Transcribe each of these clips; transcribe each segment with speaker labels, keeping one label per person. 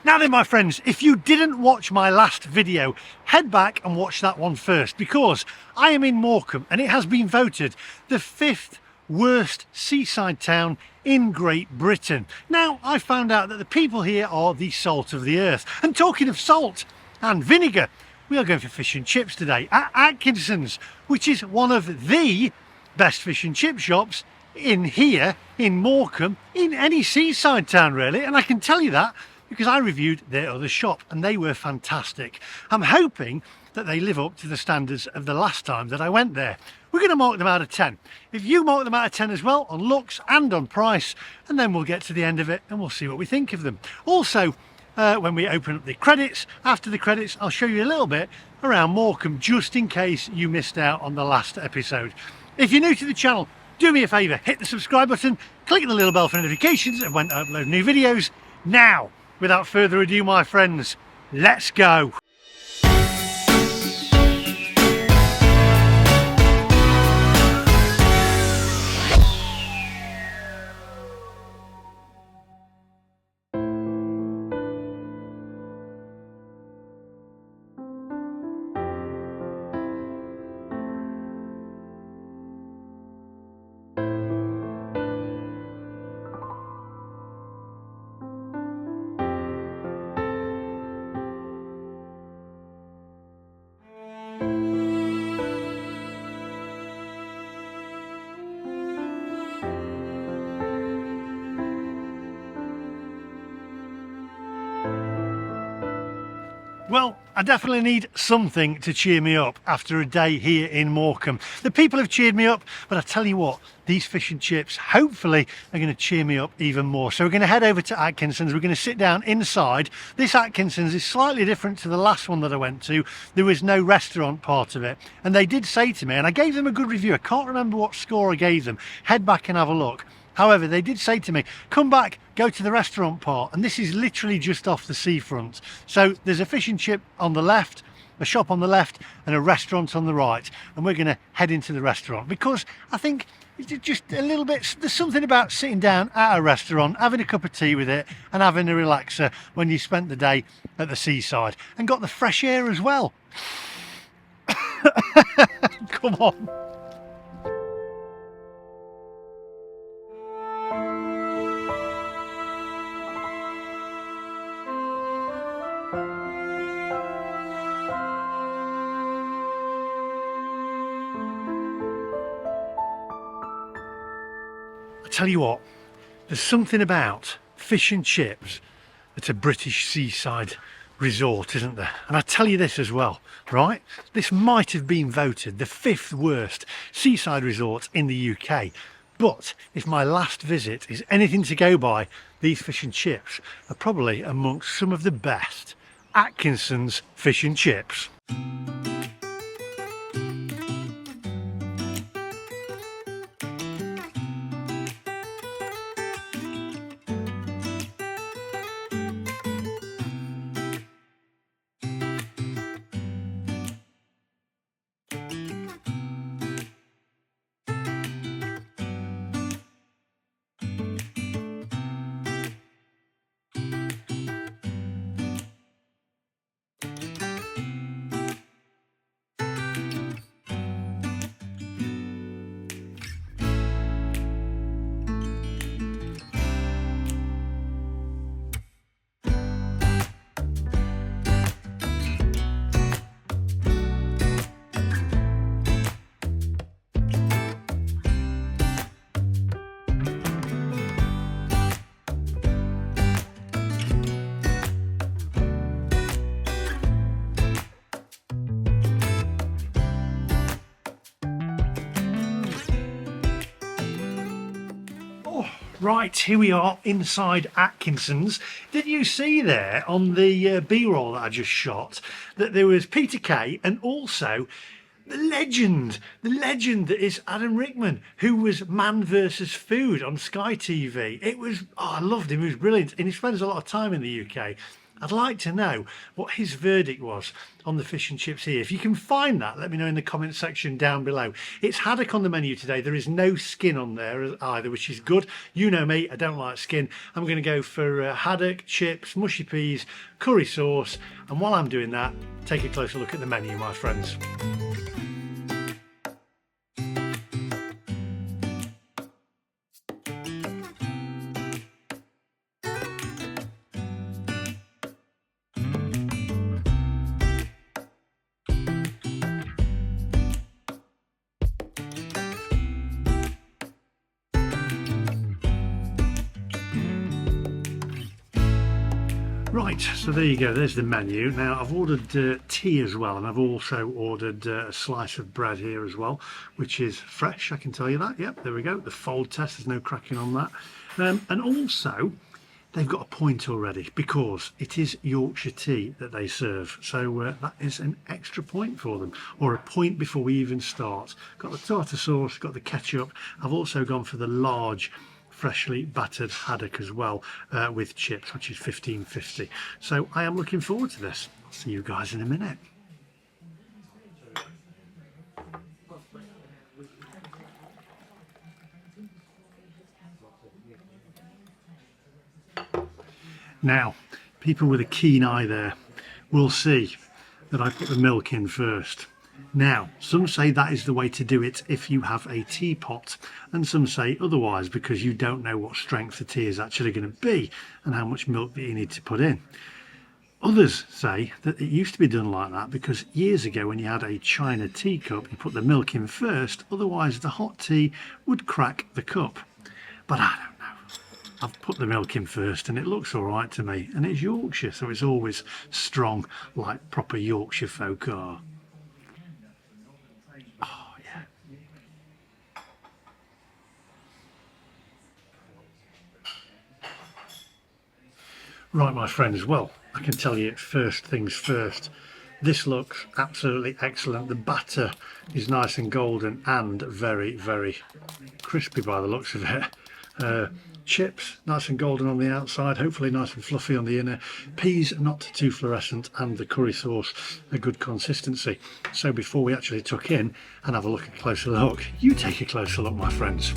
Speaker 1: Now then, my friends, if you didn't watch my last video, head back and watch that one first, because I am in Morecambe and it has been voted the 5th worst seaside town in Great Britain. Now, I found out that the people here are the salt of the earth. And talking of salt and vinegar, we are going for fish and chips today at Atkinsons, which is one of the best fish and chip shops in here, in Morecambe, in any seaside town really. And I can tell you that because I reviewed their other shop and they were fantastic. I'm hoping that they live up to the standards of the last time that I went there. We're going to mark them out of 10. If you mark them out of 10 as well, on looks and on price, and then we'll get to the end of it and we'll see what we think of them. Also, when we open up the credits, after the credits, I'll show you a little bit around Morecambe, just in case you missed out on the last episode. If you're new to the channel, do me a favour, hit the subscribe button, click the little bell for notifications of when I upload new videos. Now, without further ado, my friends, let's go. Well, I definitely need something to cheer me up after a day here in Morecambe. The people have cheered me up, but I tell you what, these fish and chips hopefully are going to cheer me up even more. So we're going to head over to Atkinsons. We're going to sit down inside. This Atkinsons is slightly different to the last one that I went to. There was no restaurant part of it. And they did say to me, and I gave them a good review, I can't remember what score I gave them, head back and have a look. However, they did say to me, come back, go to the restaurant part, and this is literally just off the seafront. So there's a fish and chip on the left, a shop on the left, and a restaurant on the right. And we're going to head into the restaurant because I think it's just a little bit, there's something about sitting down at a restaurant, having a cup of tea with it, and having a relaxer when you spent the day at the seaside and got the fresh air as well. Come on. Tell you what, there's something about fish and chips at a British seaside resort, isn't there? And I tell you this as well, right? This might have been voted the 5th worst seaside resort in the UK. But if my last visit is anything to go by, these fish and chips are probably amongst some of the best. Atkinsons fish and chips. Right, here we are inside Atkinsons. Did you see there on the B-roll that I just shot that there was Peter Kay and also the legend that is Adam Rickman, who was Man vs Food on Sky TV. It was, oh, I loved him, he was brilliant, and he spends a lot of time in the UK. I'd like to know what his verdict was on the fish and chips here. If you can find that, let me know in the comment section down below. It's haddock on the menu today. There is no skin on there either, which is good. You know me, I don't like skin. I'm going to go for haddock, chips, mushy peas, curry sauce. And while I'm doing that, take a closer look at the menu, my friends. Right, so there you go, there's the menu. Now I've ordered tea as well, and I've also ordered a slice of bread here as well, which is fresh, I can tell you that. Yep, there we go, the fold test, there's no cracking on that. And also, they've got a point already because it is Yorkshire tea that they serve. So that is an extra point for them, or a point before we even start. Got the tartar sauce, got the ketchup. I've also gone for the large freshly battered haddock as well with chips, which is $15.50. So I am looking forward to this. I'll see you guys in a minute. Now, people with a keen eye there will see that I put the milk in first. Now, some say that is the way to do it if you have a teapot, and some say otherwise because you don't know what strength the tea is actually going to be and how much milk that you need to put in. Others say that it used to be done like that because years ago when you had a china teacup, you put the milk in first, otherwise the hot tea would crack the cup. But I don't know. I've put the milk in first and it looks all right to me, and it's Yorkshire, so it's always strong like proper Yorkshire folk are. Oh yeah. Right, my friends, well, I can tell you first things first. This looks absolutely excellent. The batter is nice and golden and very, very crispy by the looks of it. Chips nice and golden on the outside, hopefully nice and fluffy on the inner. Peas not too fluorescent, and the curry sauce a good consistency. So before we actually tuck in and have a look, a closer look, you take a closer look, my friends.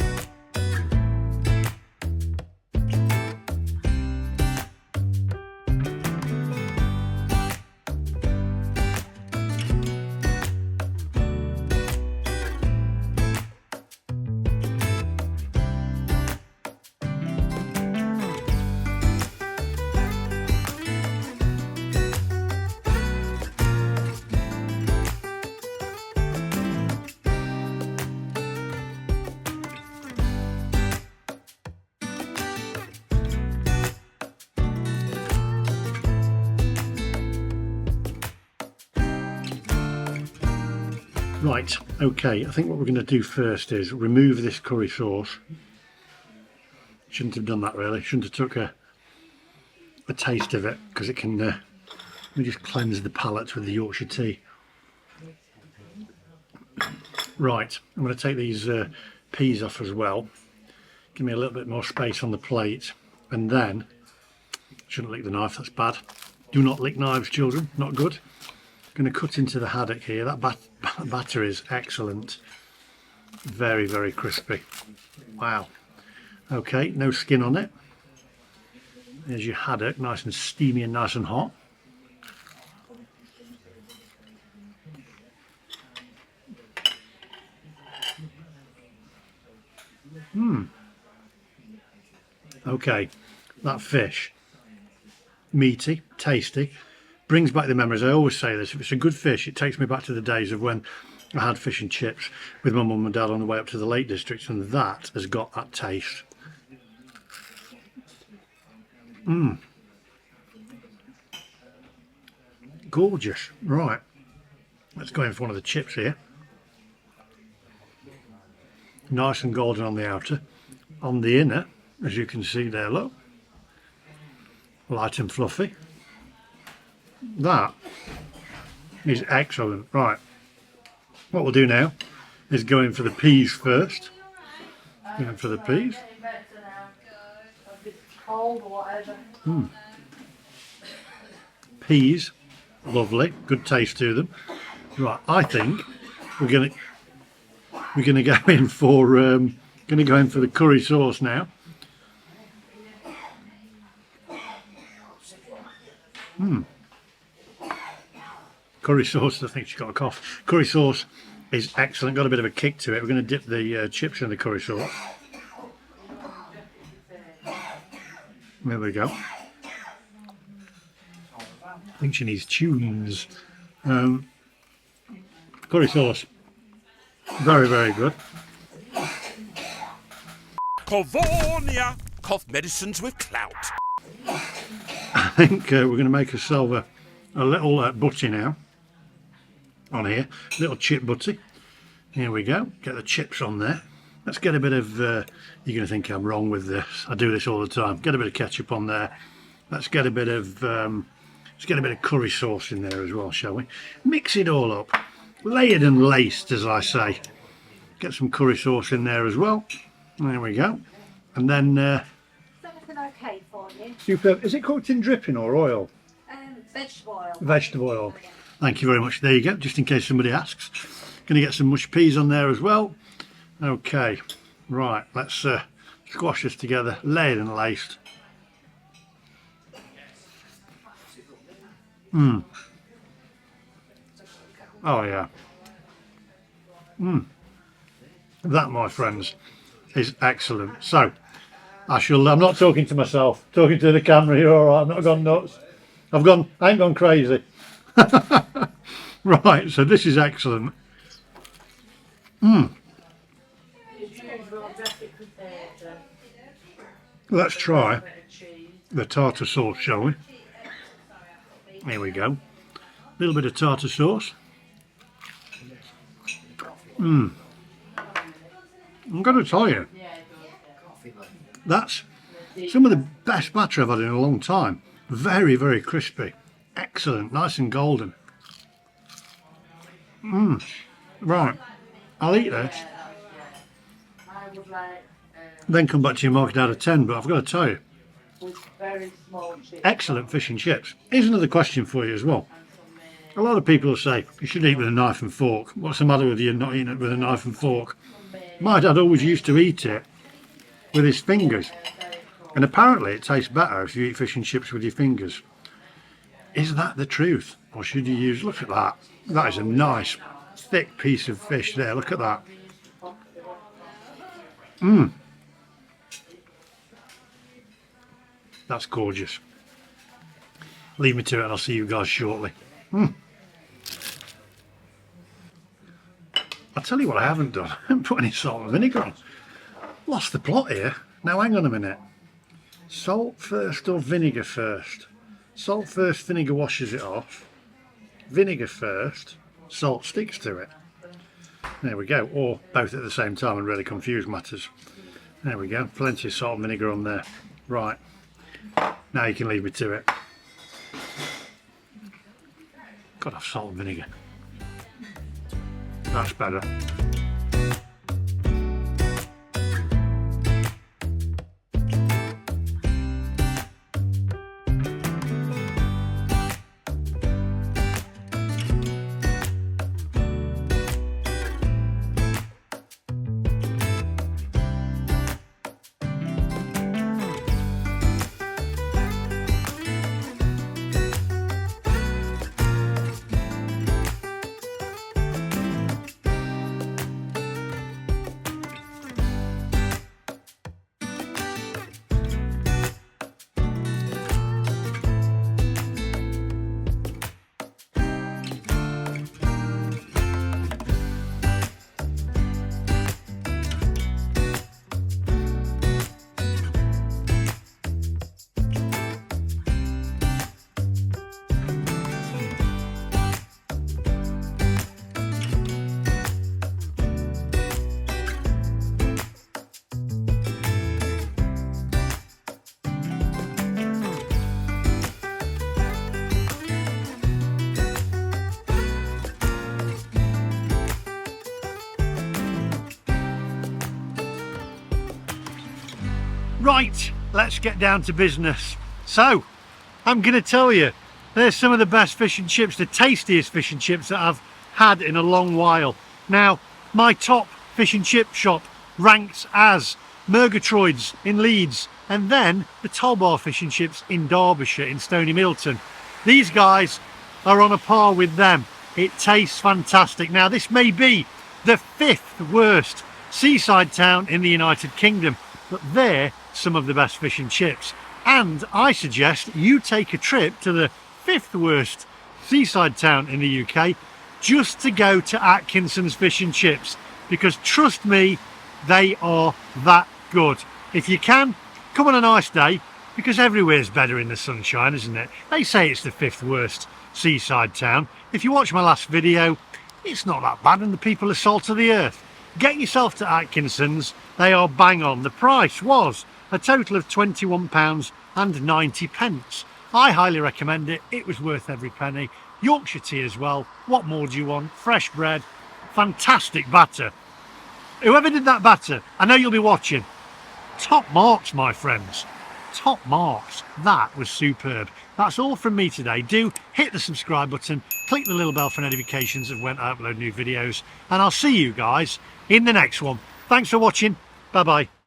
Speaker 1: Right, okay, I think what we're going to do first is remove this curry sauce. Shouldn't have done that really, shouldn't have took a taste of it, because it can let me just cleanse the palate with the Yorkshire tea. Right, I'm going to take these peas off as well. Give me a little bit more space on the plate, and then, shouldn't lick the knife, that's bad. Do not lick knives, children, not good. Going to cut into the haddock here. That batter is excellent, very, very crispy. Wow. Okay, no skin on it. There's your haddock, nice and steamy and nice and hot. Okay, that fish, meaty, tasty. Brings back the memories. I always say this, if it's a good fish, it takes me back to the days of when I had fish and chips with my mum and dad on the way up to the Lake District, and that has got that taste. Gorgeous. Right, let's go in for one of the chips here. Nice and golden on the outer. On the inner, as you can see there, look, light and fluffy. That is excellent. Right, what we'll do now is go in for the peas first. Go in for the peas. peas, lovely, good taste to them. Right, I think we're gonna go in for the curry sauce now. Curry sauce, I think she's got a cough. Curry sauce is excellent, got a bit of a kick to it. We're going to dip the chips in the curry sauce. There we go. I think she needs tunes. Curry sauce, very, very good.
Speaker 2: California, cough medicines with clout.
Speaker 1: I think we're going to make ourselves a little butty now on here, little chip butty. Here we go, get the chips on there. Let's get a bit of, you're going to think I'm wrong with this, I do this all the time. Get a bit of ketchup on there. Let's get a bit of curry sauce in there as well, shall we? Mix it all up, layered and laced, as I say. Get some curry sauce in there as well. There we go. And then
Speaker 3: Is everything okay for you?
Speaker 1: superb. Is it cooked in dripping or oil?
Speaker 3: Vegetable oil.
Speaker 1: Vegetable oil. Thank you very much. There you go, just in case somebody asks. Going to get some mushed peas on there as well. Okay, right, let's squash this together, layered and laced. Oh yeah. That, my friends, is excellent. So I'm not talking to myself, talking to the camera here. All right, I've not gone nuts. I ain't gone crazy. Right, so this is excellent. Let's try the tartar sauce, shall we? Here we go. A little bit of tartar sauce. I'm going to tell you, that's some of the best batter I've had in a long time. Very, very crispy. Excellent, nice and golden. Right, I'll eat this, then come back to your marking out of 10, but I've got to tell you, excellent fish and chips. Here's another question for you as well. A lot of people will say, you should eat with a knife and fork. What's the matter with you not eating it with a knife and fork? My dad always used to eat it with his fingers, and apparently it tastes better if you eat fish and chips with your fingers. Is that the truth? Or should you use, look at that. That is a nice thick piece of fish there, look at that. That's gorgeous. Leave me to it and I'll see you guys shortly. I'll tell you what I haven't done. I haven't put any salt and vinegar on. Lost the plot here. Now hang on a minute. Salt first or vinegar first? Salt first, vinegar washes it off. Vinegar first, salt sticks to it. There we go. Or both at the same time and really confuse matters. There we go. Plenty of salt and vinegar on there. Right. Now you can leave me to it. Gotta have salt and vinegar. That's better. Right, let's get down to business. So, I'm going to tell you, There's some of the best fish and chips, the tastiest fish and chips that I've had in a long while. Now, my top fish and chip shop ranks as Murgatroyd's in Leeds, and then the Tollbar Fish and Chips in Derbyshire, in Stony Milton. These guys are on a par with them. It tastes fantastic. Now, this may be the 5th worst seaside town in the United Kingdom, but they're some of the best fish and chips. And I suggest you take a trip to the 5th worst seaside town in the UK just to go to Atkinsons Fish and Chips, because trust me, they are that good. If you can, come on a nice day, because everywhere's better in the sunshine, isn't it? They say it's the 5th worst seaside town. If you watch my last video, it's not that bad, and the people are salt of the earth. Get yourself to Atkinsons. They are bang on. The price was a total of £21.90. I highly recommend it. It was worth every penny. Yorkshire tea as well. What more do you want? Fresh bread, fantastic batter. Whoever did that batter, I know you'll be watching. Top marks, my friends. Top marks. That was superb. That's all from me today. Do hit the subscribe button, click the little bell for notifications of when I upload new videos, and I'll see you guys in the next one. Thanks for watching. Bye bye.